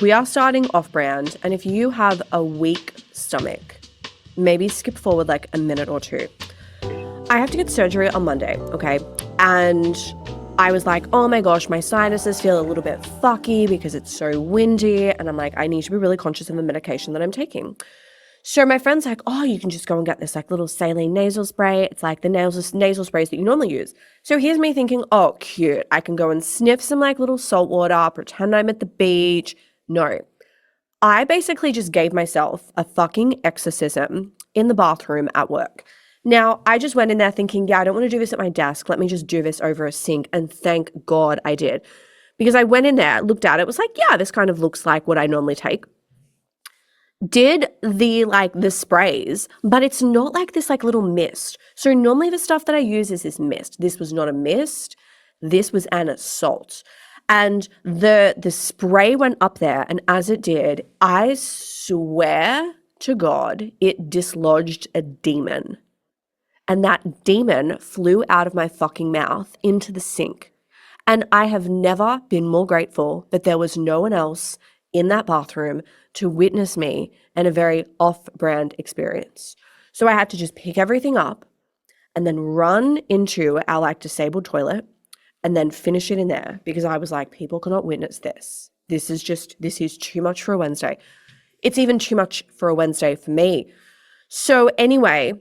we are starting off-brand, and if you have a weak stomach, maybe skip forward like a minute or two. I have to get surgery on Monday, okay? And I was like, oh my gosh, my sinuses feel a little bit fucky because it's so windy. And I'm like, I need to be really conscious of the medication that I'm taking. So my friend's like, oh, you can just go and get this like little saline nasal spray. It's like the nasal sprays that you normally use. So here's me thinking, oh, cute. I can go and sniff some like little salt water, pretend I'm at the beach. No. I basically just gave myself a fucking exorcism in the bathroom at work. Now, I just went in there thinking, yeah, I don't want to do this at my desk. Let me just do this over a sink. And thank God I did. Because I went in there, looked at it, was like, yeah, this kind of looks like what I normally take. Did the sprays, but it's not like this like little mist. So normally the stuff that I use is this mist. This was not a mist. This was an assault. And the spray went up there, and as it did, I swear to God, it dislodged a demon. And that demon flew out of my fucking mouth into the sink. And I have never been more grateful that there was no one else in that bathroom to witness me and a very off-brand experience. So I had to just pick everything up and then run into our like disabled toilet and then finish it in there because I was like, people cannot witness this. This is too much for a Wednesday. It's even too much for a Wednesday for me. So anyway,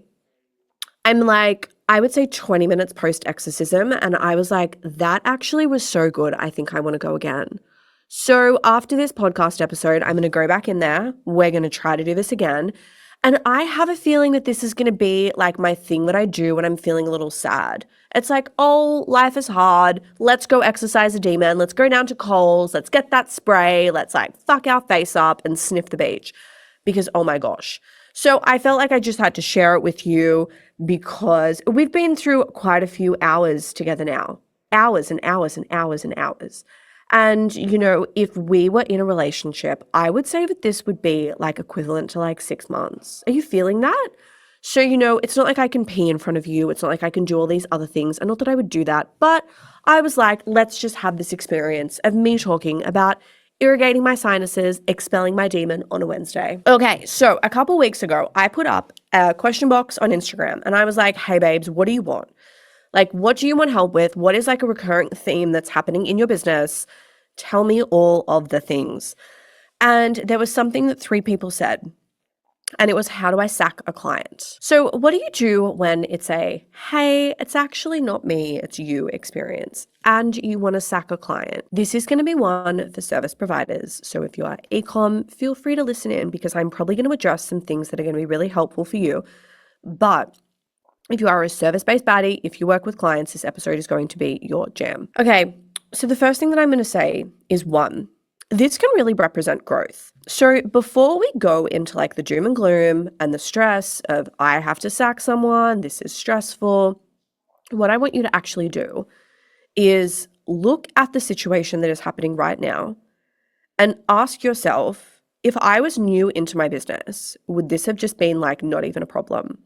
I'm like, I would say 20 minutes post-exorcism, and I was like, that actually was so good. I think I want to go again. So after this podcast episode, I'm going to go back in there. We're going to try to do this again. And I have a feeling that this is going to be like my thing that I do when I'm feeling a little sad. It's like, oh, life is hard. Let's go exercise a demon. Let's go down to Coles. Let's get that spray. Let's like fuck our face up and sniff the beach. Because, oh my gosh. So I felt like I just had to share it with you because we've been through quite a few hours together now. Hours and hours and hours and hours. And, you know, if we were in a relationship, I would say that this would be like equivalent to like 6 months. Are you feeling that? So, you know, it's not like I can pee in front of you. It's not like I can do all these other things. And not that I would do that. But I was like, let's just have this experience of me talking about irrigating my sinuses, expelling my demon on a Wednesday. Okay, so a couple weeks ago, I put up a question box on Instagram and I was like, hey babes, what do you want? Like, what do you want help with? What is like a recurring theme that's happening in your business? Tell me all of the things. And there was something that 3 people said, and it was, how do I sack a client? So what do you do when it's a, hey, it's actually not me, it's you experience, and you want to sack a client? This is going to be one for service providers. So if you are e-com, feel free to listen in because I'm probably going to address some things that are going to be really helpful for you. But if you are a service-based baddie, if you work with clients, this episode is going to be your jam. Okay, so the first thing that I'm going to say is 1, this can really represent growth. So before we go into like the doom and gloom and the stress of I have to sack someone, this is stressful, what I want you to actually do is look at the situation that is happening right now and ask yourself, if I was new into my business, would this have just been like not even a problem?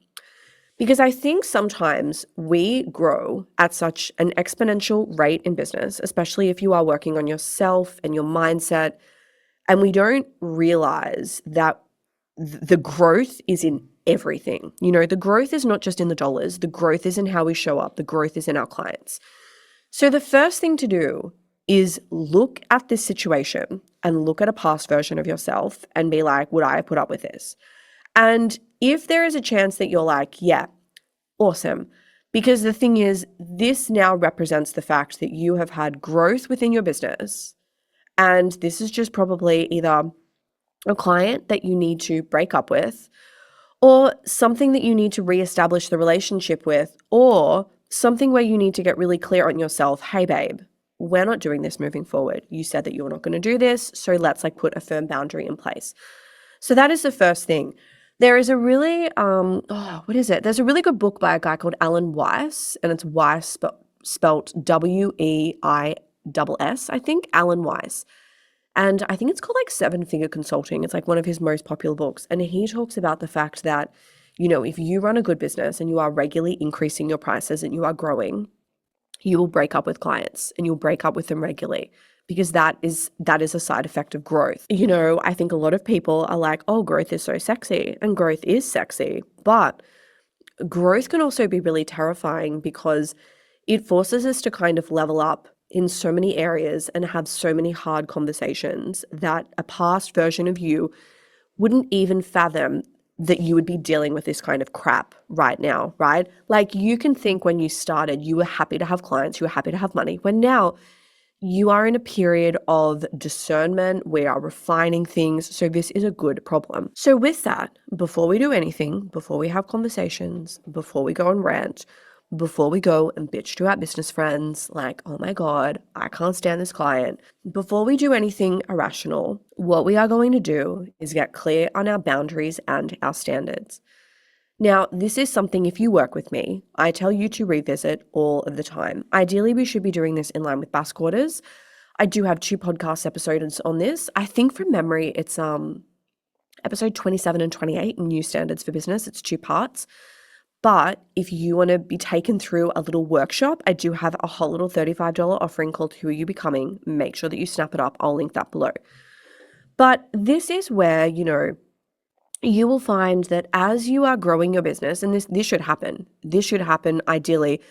Because I think sometimes we grow at such an exponential rate in business, especially if you are working on yourself and your mindset, and we don't realize that the growth is in everything. You know, the growth is not just in the dollars. The growth is in how we show up. The growth is in our clients. So the first thing to do is look at this situation and look at a past version of yourself and be like, would I have put up with this? And if there is a chance that you're like, yeah, awesome. Because the thing is, this now represents the fact that you have had growth within your business. And this is just probably either a client that you need to break up with, or something that you need to reestablish the relationship with, or something where you need to get really clear on yourself. Hey, babe, we're not doing this moving forward. You said that you were not going to do this. So let's like put a firm boundary in place. So that is the first thing. There is a really, There's a really good book by a guy called Alan Weiss, and it's Weiss spelt Weiss, I think, Alan Weiss. And I think it's called like 7-Figure Consulting. It's like one of his most popular books. And he talks about the fact that, you know, if you run a good business and you are regularly increasing your prices and you are growing, you will break up with clients and you'll break up with them regularly because that is a side effect of growth. I think a lot of people are like, oh, growth is so sexy, and growth is sexy, but growth can also be really terrifying because it forces us to kind of level up in so many areas and have so many hard conversations that a past version of you wouldn't even fathom that you would be dealing with this kind of crap right now, right? Like, you can think when you started, you were happy to have clients, you were happy to have money, when now you are in a period of discernment. We are refining things. So this is a good problem. So with that, before we do anything, before we have conversations, before we go and rant, before we go and bitch to our business friends, like, oh my God, I can't stand this client. Before we do anything irrational, what we are going to do is get clear on our boundaries and our standards. Now, this is something, if you work with me, I tell you to revisit all of the time. Ideally, we should be doing this in line with Basque Quarters. I do have 2 podcast episodes on this. I think from memory, it's episode 27 and 28, New Standards for Business. It's 2 parts. But if you want to be taken through a little workshop, I do have a whole little $35 offering called Who Are You Becoming? Make sure that you snap it up. I'll link that below. But this is where, you will find that as you are growing your business, and this should happen. This should happen ideally,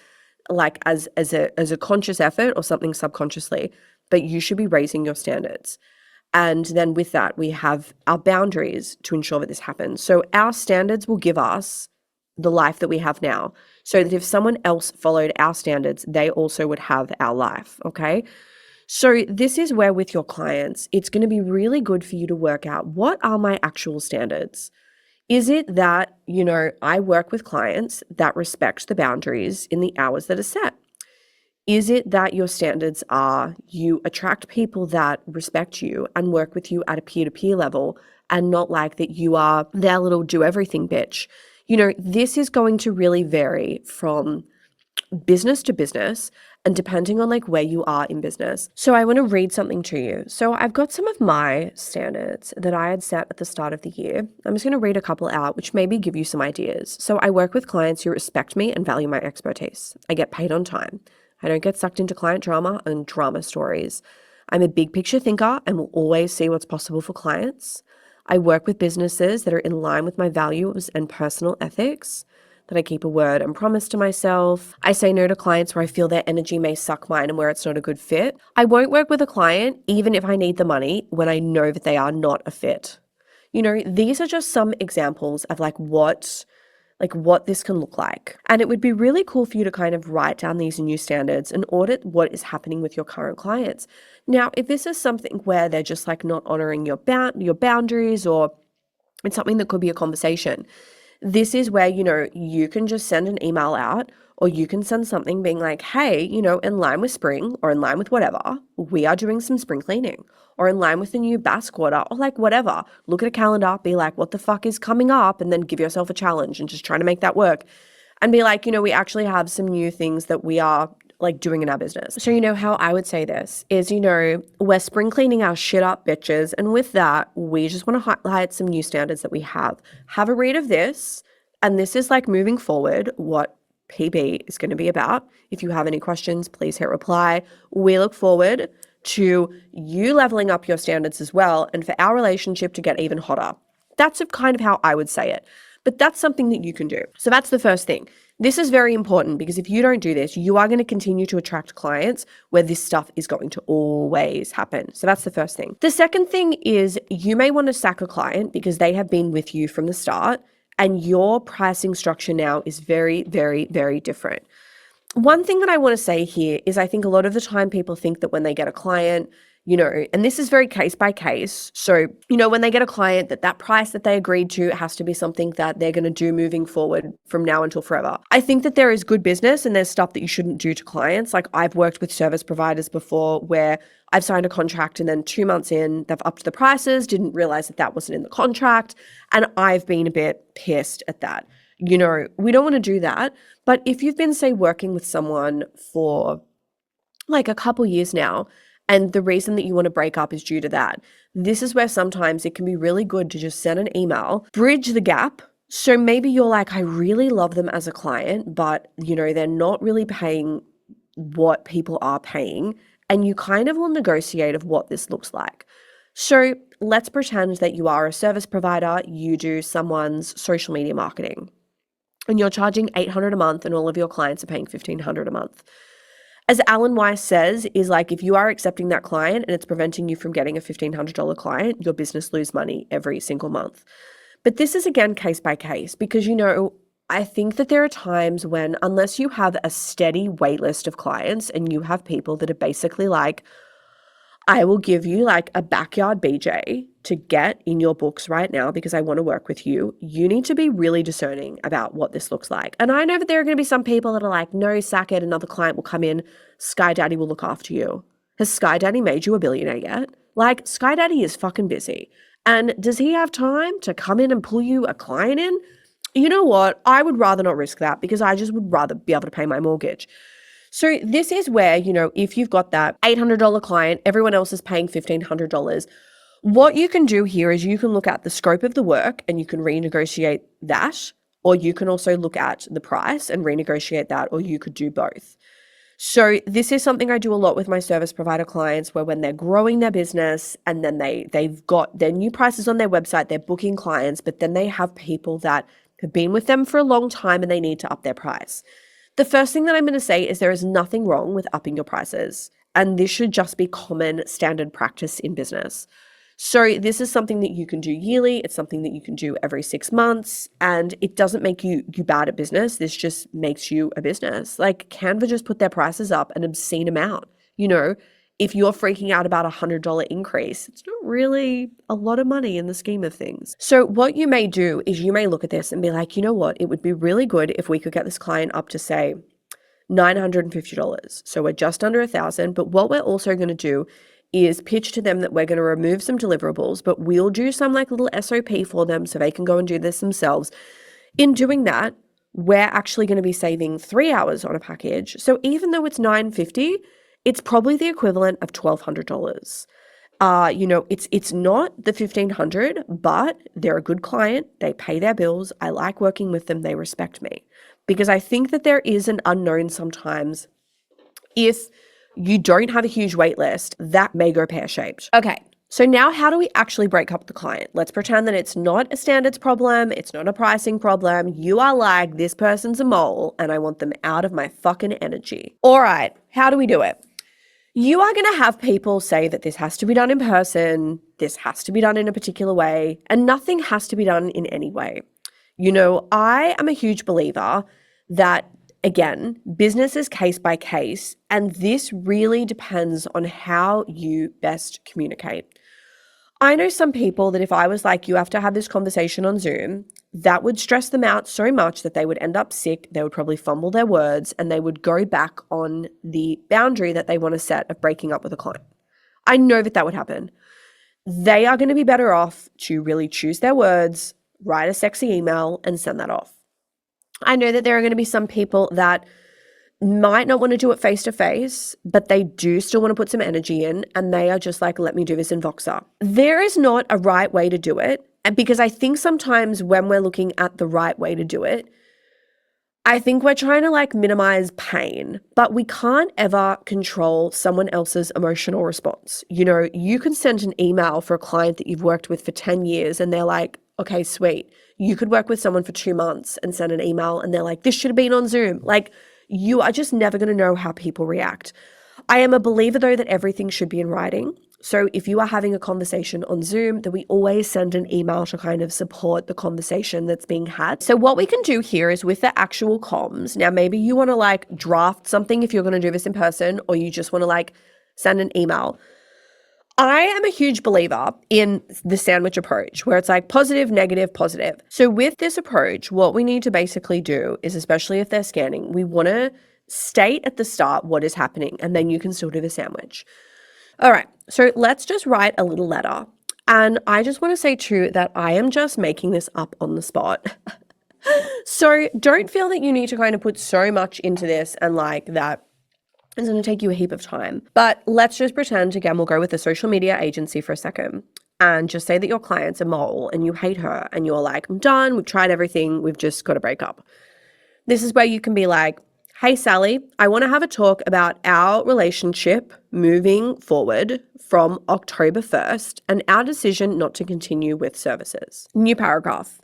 like as a conscious effort or something subconsciously, but you should be raising your standards. And then with that, we have our boundaries to ensure that this happens. So our standards will give us the life that we have now, so that if someone else followed our standards, they also would have our life, okay? So this is where with your clients, it's going to be really good for you to work out, what are my actual standards? Is it that, I work with clients that respect the boundaries in the hours that are set? Is it that your standards are you attract people that respect you and work with you at a peer-to-peer level, and not like that you are their little do-everything bitch? This is going to really vary from business to business and depending on like where you are in business. So I want to read something to you. So I've got some of my standards that I had set at the start of the year. I'm just going to read a couple out, which maybe give you some ideas. So I work with clients who respect me and value my expertise. I get paid on time. I don't get sucked into client drama and drama stories. I'm a big picture thinker and will always see what's possible for clients. I work with businesses that are in line with my values and personal ethics, that I keep a word and promise to myself. I say no to clients where I feel their energy may suck mine and where it's not a good fit. I won't work with a client even if I need the money when I know that they are not a fit. These are just some examples of what this can look like. And it would be really cool for you to kind of write down these new standards and audit what is happening with your current clients. Now, if this is something where they're just like not honoring your boundaries, or it's something that could be a conversation, this is where, you can just send an email out, or you can send something being like, hey, in line with spring or in line with whatever, we are doing some spring cleaning, or in line with the new Basque Quarter, or like whatever. Look at a calendar, be like, what the fuck is coming up? And then give yourself a challenge and just try to make that work. And be like, we actually have some new things that we are like doing in our business. So how I would say this is, we're spring cleaning our shit up, bitches. And with that, we just want to highlight some new standards that we have. Have a read of this. And this is like moving forward, what PB is going to be about. If you have any questions, please hit reply. We look forward to you leveling up your standards as well, and for our relationship to get even hotter. That's kind of how I would say it. But that's something that you can do. So that's the first thing. This is very important, because if you don't do this, you are going to continue to attract clients where this stuff is going to always happen. So that's the first thing. The second thing is, you may want to sack a client because they have been with you from the start, and your pricing structure now is very, very, very different. One thing that I want to say here is, I think a lot of the time people think that when they get a client, and this is very case by case. So, when they get a client, that price that they agreed to has to be something that they're going to do moving forward from now until forever. I think that there is good business and there's stuff that you shouldn't do to clients. Like, I've worked with service providers before where I've signed a contract and then 2 months in, they've upped the prices, didn't realize that wasn't in the contract. And I've been a bit pissed at that. We don't want to do that. But if you've been, say, working with someone for like a couple years now, and the reason that you want to break up is due to that, this is where sometimes it can be really good to just send an email, bridge the gap. So maybe you're like, I really love them as a client, but they're not really paying what people are paying. and you kind of will negotiate of what this looks like. So let's pretend that you are a service provider, you do someone's social media marketing, and you're charging $800 a month and all of your clients are paying $1,500 a month. As Alan Weiss says, is like if you are accepting that client and it's preventing you from getting a $1,500 client, your business lose money every single month. But this is again case by case because, I think that there are times when unless you have a steady wait list of clients and you have people that are basically like, I will give you like a backyard BJ to get in your books right now because I want to work with you. You need to be really discerning about what this looks like. And I know that there are going to be some people that are like, no, sack it, another client will come in, Sky Daddy will look after you. Has Sky Daddy made you a billionaire yet? Like, Sky Daddy is fucking busy. And does he have time to come in and pull you a client in? You know what? I would rather not risk that because I just would rather be able to pay my mortgage. So this is where, if you've got that $800 client, everyone else is paying $1,500. What you can do here is you can look at the scope of the work and you can renegotiate that, or you can also look at the price and renegotiate that, or you could do both. So this is something I do a lot with my service provider clients where when they're growing their business and then they've got their new prices on their website, they're booking clients, but then they have people that have been with them for a long time and they need to up their price. The first thing that I'm going to say is there is nothing wrong with upping your prices, and this should just be common standard practice in business. So this is something that you can do yearly. It's something that you can do every 6 months, and it doesn't make you bad at business. This just makes you a business. Like Canva just put their prices up an obscene amount. If you're freaking out about $100 increase, it's not really a lot of money in the scheme of things. So what you may do is you may look at this and be like, you know what, it would be really good if we could get this client up to say $950. So we're just under $1,000. But what we're also going to do is pitch to them that we're going to remove some deliverables, but we'll do some like little SOP for them so they can go and do this themselves. In doing that, we're actually going to be saving 3 hours on a package. So even though it's $950, it's probably the equivalent of $1,200. It's not the $1,500, but they're a good client. They pay their bills. I like working with them. They respect me. Because I think that there is an unknown sometimes. If you don't have a huge wait list, that may go pear-shaped. Okay, so now how do we actually break up the client? Let's pretend that it's not a standards problem. It's not a pricing problem. You are like, this person's a mole and I want them out of my fucking energy. All right, how do we do it? You are going to have people say that this has to be done in person, this has to be done in a particular way, and nothing has to be done in any way. I am a huge believer that, again, business is case by case, and this really depends on how you best communicate. I know some people that if I was like, you have to have this conversation on Zoom, that would stress them out so much that they would end up sick, they would probably fumble their words, and they would go back on the boundary that they want to set of breaking up with a client. I know that would happen. They are going to be better off to really choose their words, write a sexy email, and send that off. I know that there are going to be some people that might not want to do it face to face, but they do still want to put some energy in, and they are just like, let me do this in Voxer. There is not a right way to do it, and because I think sometimes when we're looking at the right way to do it, I think we're trying to like minimize pain, but we can't ever control someone else's emotional response. You can send an email for a client that you've worked with for 10 years and they're like, okay, sweet. You could work with someone for 2 months and send an email and they're like, this should have been on Zoom. Like, you are just never going to know how people react. I am a believer though that everything should be in writing. So if you are having a conversation on Zoom, that we always send an email to kind of support the conversation that's being had. So what we can do here is with the actual comms, now maybe you want to like draft something if you're going to do this in person, or you just want to like send an email. I am a huge believer in the sandwich approach where it's like positive, negative, positive. So with this approach, what we need to basically do is, especially if they're scanning, we want to state at the start what is happening, and then you can still do the sandwich. All right, so let's just write a little letter. And I just want to say too that I am just making this up on the spot. So don't feel that you need to kind of put so much into this and like that it's going to take you a heap of time. But let's just pretend, again, we'll go with a social media agency for a second and just say that your client's a mole and you hate her and you're like, I'm done. We've tried everything. We've just got to break up. This is where you can be like, Hey, Sally, I want to have a talk about our relationship moving forward from October 1st and our decision not to continue with services. New paragraph.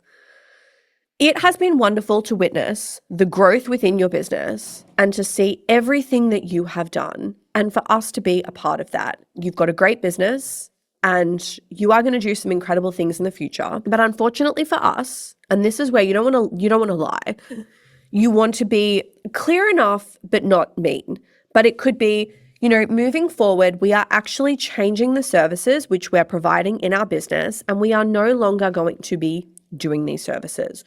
It has been wonderful to witness the growth within your business and to see everything that you have done and for us to be a part of that. You've got a great business and you are going to do some incredible things in the future. But unfortunately for us, and this is where you don't want to lie, you want to be clear enough but not mean. But it could be, moving forward, we are actually changing the services which we're providing in our business and we are no longer going to be doing these services.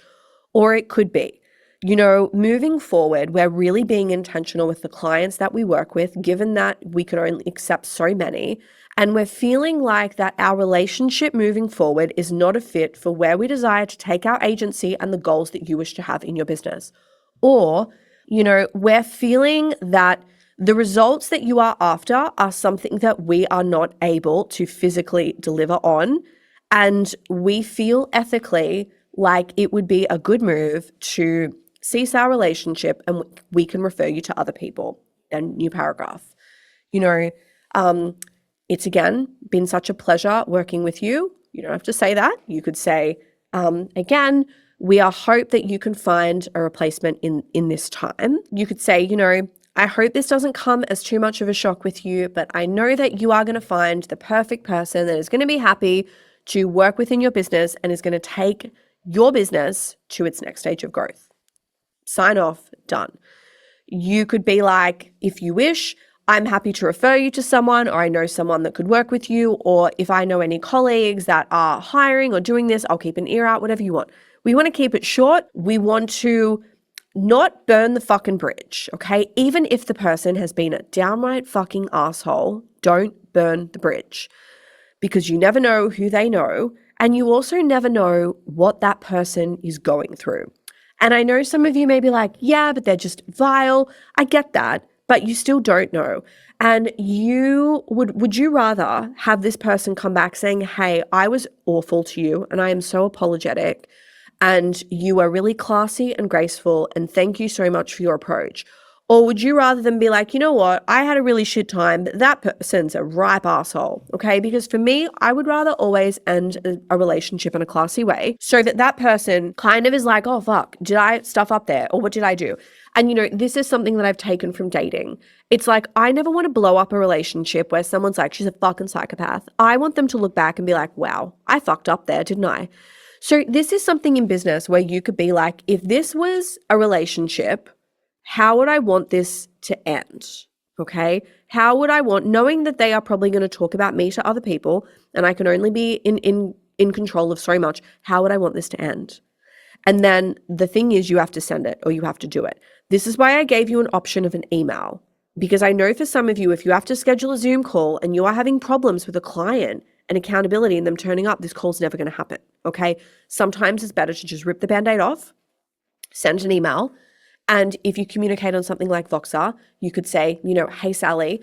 Or it could be, moving forward, we're really being intentional with the clients that we work with, given that we could only accept so many. And we're feeling like that our relationship moving forward is not a fit for where we desire to take our agency and the goals that you wish to have in your business. Or, we're feeling that the results that you are after are something that we are not able to physically deliver on. And we feel ethically like it would be a good move to cease our relationship and we can refer you to other people. And new paragraph. It's again been such a pleasure working with you. You don't have to say that. You could say, again, we are hope that you can find a replacement in this time. You could say, I hope this doesn't come as too much of a shock with you, but I know that you are going to find the perfect person that is going to be happy to work within your business and is going to take your business to its next stage of growth. Sign off, done. You could be like, if you wish, I'm happy to refer you to someone, or I know someone that could work with you, or if I know any colleagues that are hiring or doing this, I'll keep an ear out, whatever you want. We want to keep it short. We want to not burn the fucking bridge, okay? Even if the person has been a downright fucking asshole, don't burn the bridge because you never know who they know. And you also never know what that person is going through. And I know some of you may be like, yeah, but they're just vile. I get that, but you still don't know. And would you rather have this person come back saying, hey, I was awful to you and I am so apologetic and you are really classy and graceful and thank you so much for your approach? Or would you rather than be like, you know what, I had a really shit time, but that person's a ripe asshole, okay? Because for me, I would rather always end a relationship in a classy way so that person kind of is like, oh, fuck, did I stuff up there? Or what did I do? And, this is something that I've taken from dating. It's like, I never want to blow up a relationship where someone's like, she's a fucking psychopath. I want them to look back and be like, wow, I fucked up there, didn't I? So this is something in business where you could be like, if this was a relationship, how would I want this to end? Okay. How would I want, knowing that they are probably going to talk about me to other people and I can only be in control of so much, how would I want this to end? And then the thing is you have to send it or you have to do it. This is why I gave you an option of an email, because I know for some of you, if you have to schedule a Zoom call and you are having problems with a client and accountability and them turning up, this call's never going to happen. Okay. Sometimes it's better to just rip the Band-Aid off, send an email. And if you communicate on something like Voxer, you could say, hey, Sally,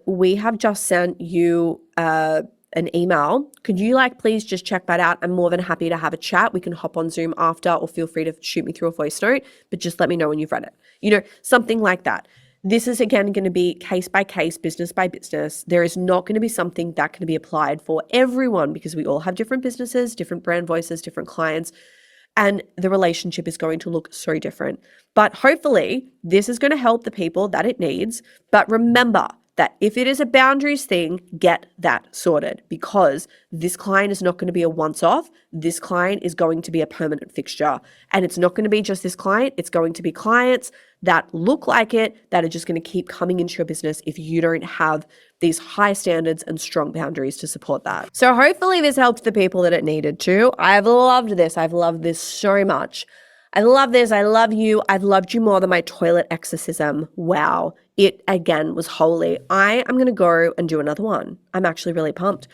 we have just sent you an email. Could you please just check that out? I'm more than happy to have a chat. We can hop on Zoom after or feel free to shoot me through a voice note, but just let me know when you've read it. Something like that. This is, again, going to be case by case, business by business. There is not going to be something that can be applied for everyone because we all have different businesses, different brand voices, different clients. And the relationship is going to look so different. But hopefully this is going to help the people that it needs. But remember that if it is a boundaries thing, get that sorted because this client is not going to be a once-off. This client is going to be a permanent fixture. And it's not going to be just this client. It's going to be clients that look like it, that are just going to keep coming into your business if you don't have these high standards and strong boundaries to support that. So hopefully this helped the people that it needed to. I've loved this. I've loved this so much. I love this. I love you. I've loved you more than my toilet exorcism. Wow. It, again, was holy. I am going to go and do another one. I'm actually really pumped.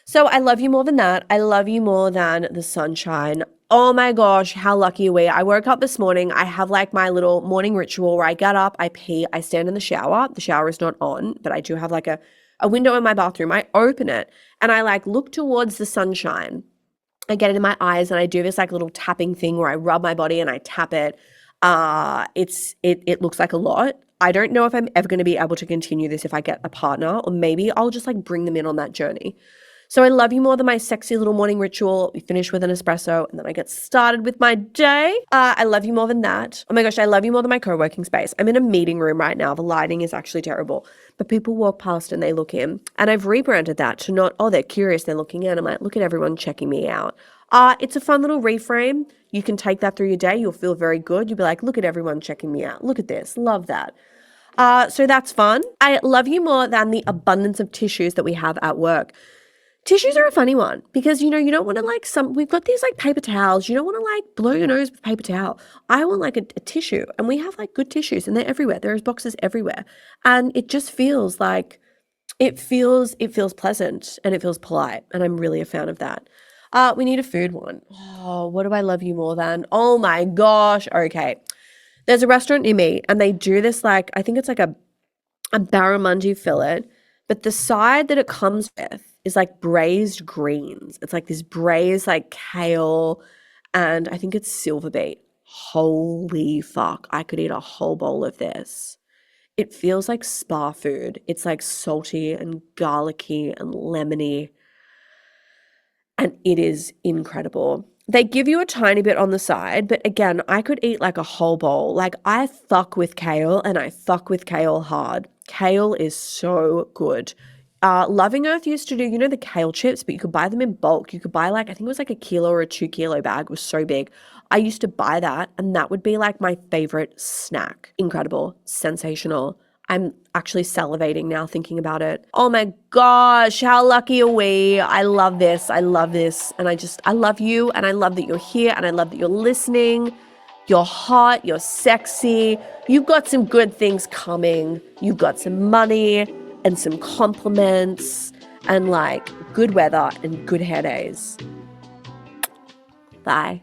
So I love you more than that. I love you more than the sunshine. Oh my gosh, how lucky are we? I woke up this morning. I have my little morning ritual where I get up, I pee, I stand in the shower. The shower is not on, but I do have a window in my bathroom. I open it and I look towards the sunshine. I get it in my eyes and I do this little tapping thing where I rub my body and I tap it. It looks like a lot. I don't know if I'm ever going to be able to continue this if I get a partner, or maybe I'll just like bring them in on that journey. So I love you more than my sexy little morning ritual. We finish with an espresso and then I get started with my day. I love you more than that. Oh my gosh, I love you more than my co-working space. I'm in a meeting room right now. The lighting is actually terrible, but people walk past and they look in. And I've rebranded that to not, oh, they're curious, they're looking in. I'm like, look at everyone checking me out. It's a fun little reframe. You can take that through your day. You'll feel very good. You'll be like, look at everyone checking me out. Look at this. Love that. So that's fun. I love you more than the abundance of tissues that we have at work. Tissues are a funny one because, you don't want to we've got these like paper towels. You don't want to like blow your nose with paper towel. I want like a tissue, and we have like good tissues and they're everywhere. There's boxes everywhere. And it just feels like, it feels pleasant and it feels polite. And I'm really a fan of that. We need a food one. Oh, what do I love you more than? Oh my gosh. Okay. There's a restaurant near me and they do this like, I think it's like a barramundi fillet, but the side that it comes with is like braised greens. It's like this braised like kale, and I think it's silver beet. Holy fuck, I could eat a whole bowl of this. It feels like spa food. It's like salty and garlicky and lemony, and it is incredible. They give you a tiny bit on the side, but again, I could eat like a whole bowl. Like I fuck with kale and I fuck with kale hard. Kale is so good. Loving Earth used to do, the kale chips, but you could buy them in bulk. You could buy like, I think it was like a kilo or a 2 kilo bag. It was so big. I used to buy that and that would be like my favorite snack. Incredible. Sensational. I'm actually salivating now thinking about it. Oh my gosh, how lucky are we? I love this. I love this. And I love you, and I love that you're here, and I love that you're listening. You're hot, you're sexy. You've got some good things coming. You've got some money and some compliments and like good weather and good hair days. Bye.